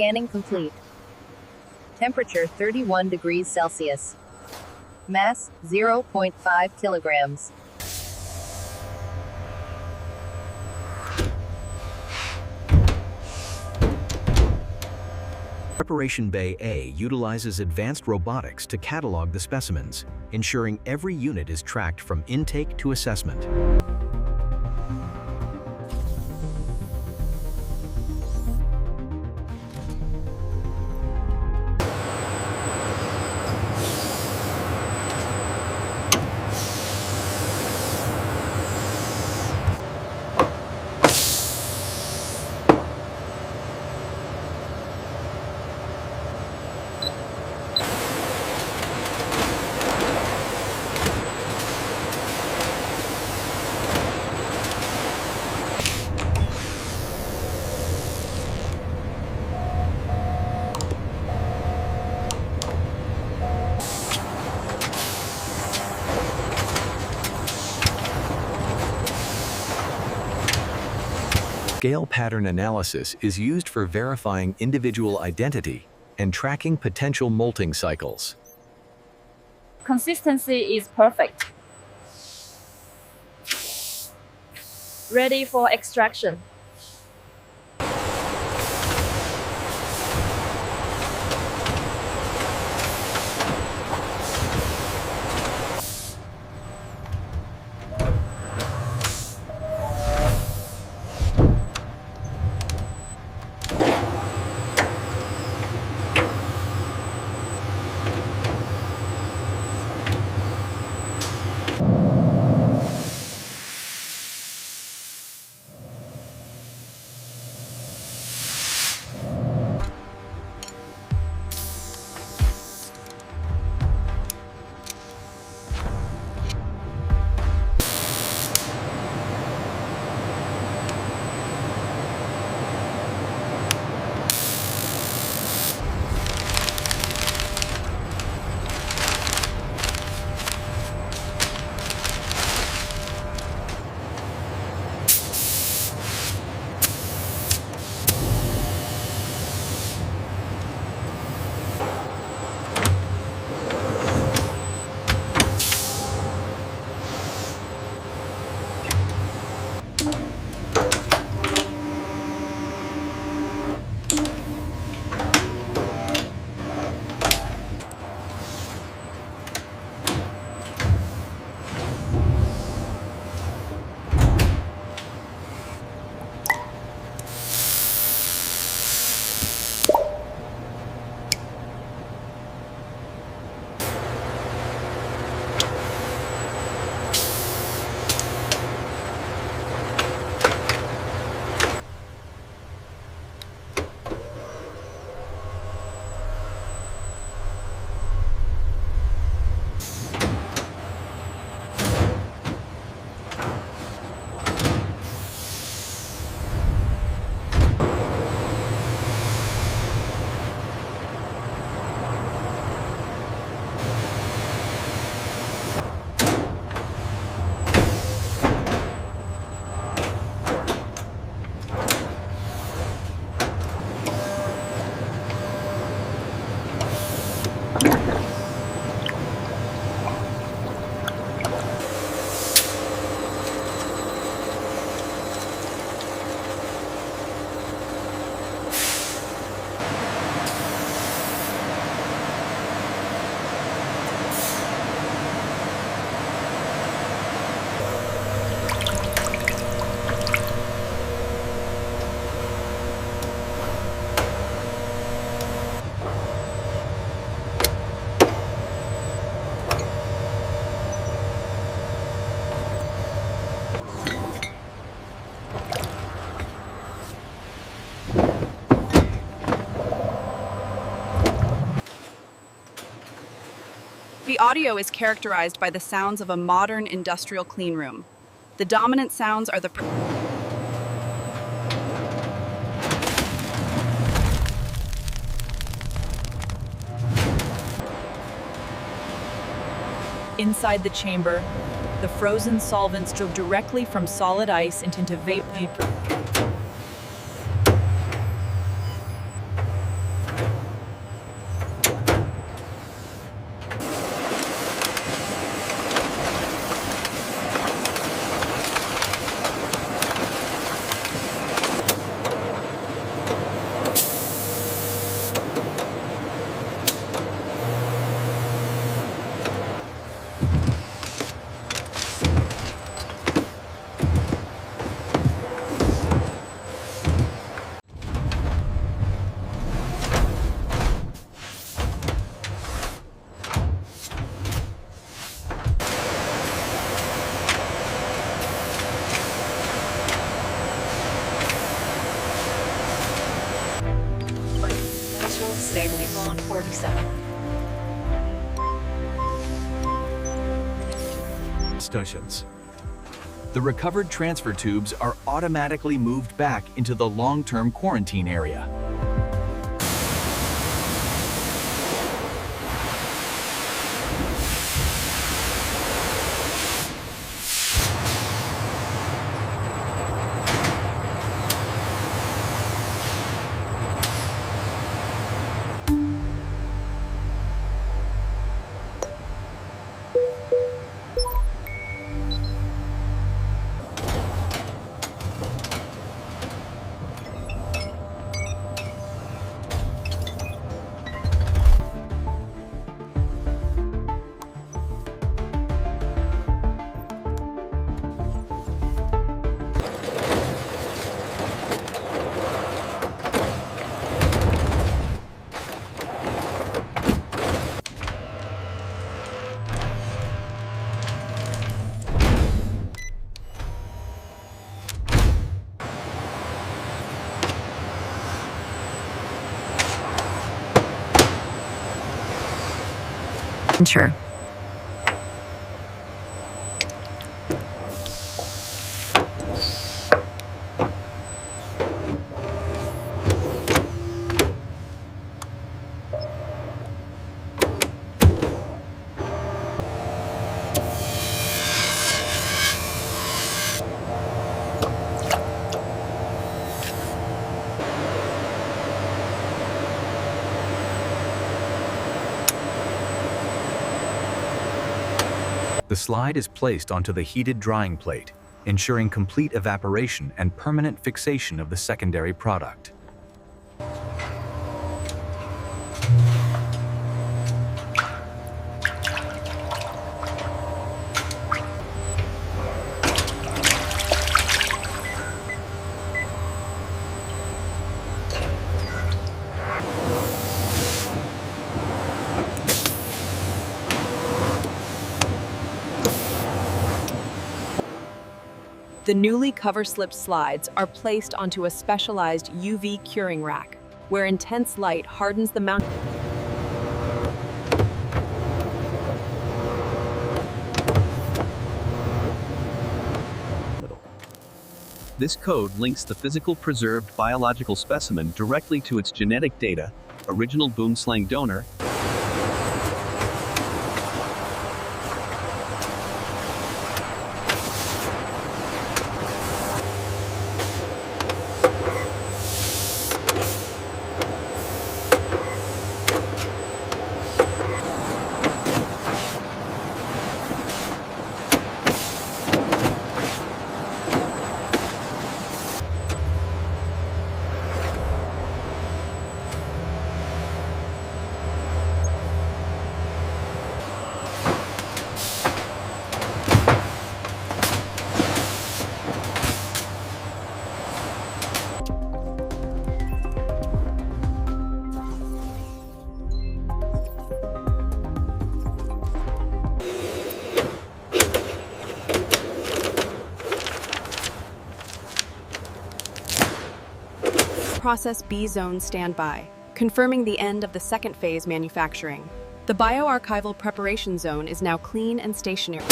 Scanning complete. Temperature 31 degrees Celsius. Mass 0.5 kilograms. Preparation Bay A utilizes advanced robotics to catalog the specimens, ensuring every unit is tracked from intake to assessment. Scale pattern analysis is used for verifying individual identity and tracking potential molting cycles. Consistency is perfect. Ready for extraction. The audio is characterized by the sounds of a modern industrial cleanroom. The dominant sounds are the inside the chamber, the frozen solvents drove directly from solid ice into vapor. safely on 47. Stations. The recovered transfer tubes are automatically moved back into the long-term quarantine area. Sure. The slide is placed onto the heated drying plate, ensuring complete evaporation and permanent fixation of the secondary product. The newly cover-slipped slides are placed onto a specialized UV curing rack, where intense light hardens the mount. This code links the physical preserved biological specimen directly to its genetic data, original Boomslang donor, Process B zone standby, confirming the end of the second phase manufacturing. The bioarchival preparation zone is now clean and stationary.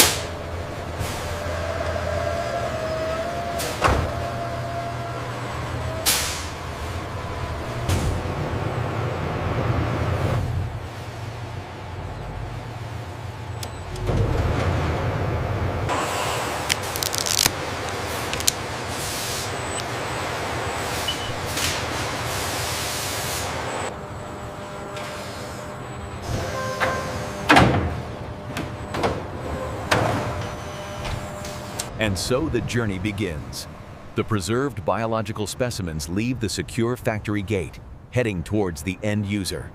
And so the journey begins. The preserved biological specimens leave the secure factory gate, heading towards the end user.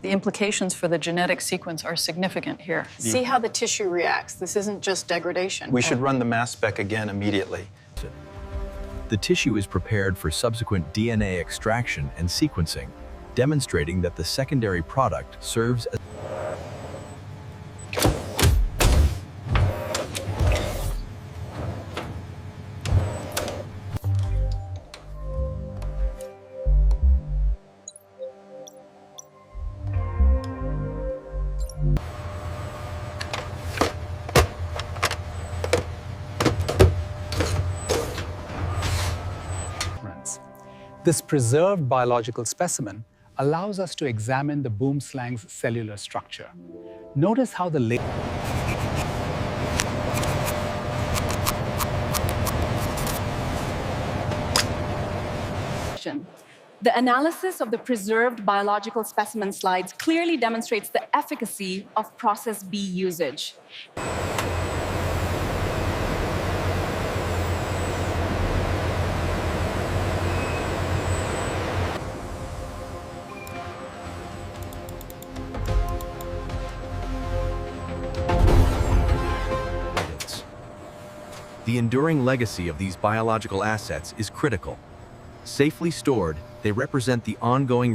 The implications for the genetic sequence are significant here. See how the tissue reacts. This isn't just degradation. We should run the mass spec again immediately. The tissue is prepared for subsequent DNA extraction and sequencing, demonstrating that the secondary product serves as This preserved biological specimen allows us to examine the boomslang's cellular structure. Notice how the The analysis of the preserved biological specimen slides clearly demonstrates the efficacy of process B usage. The enduring legacy of these biological assets is critical. Safely stored, they represent the ongoing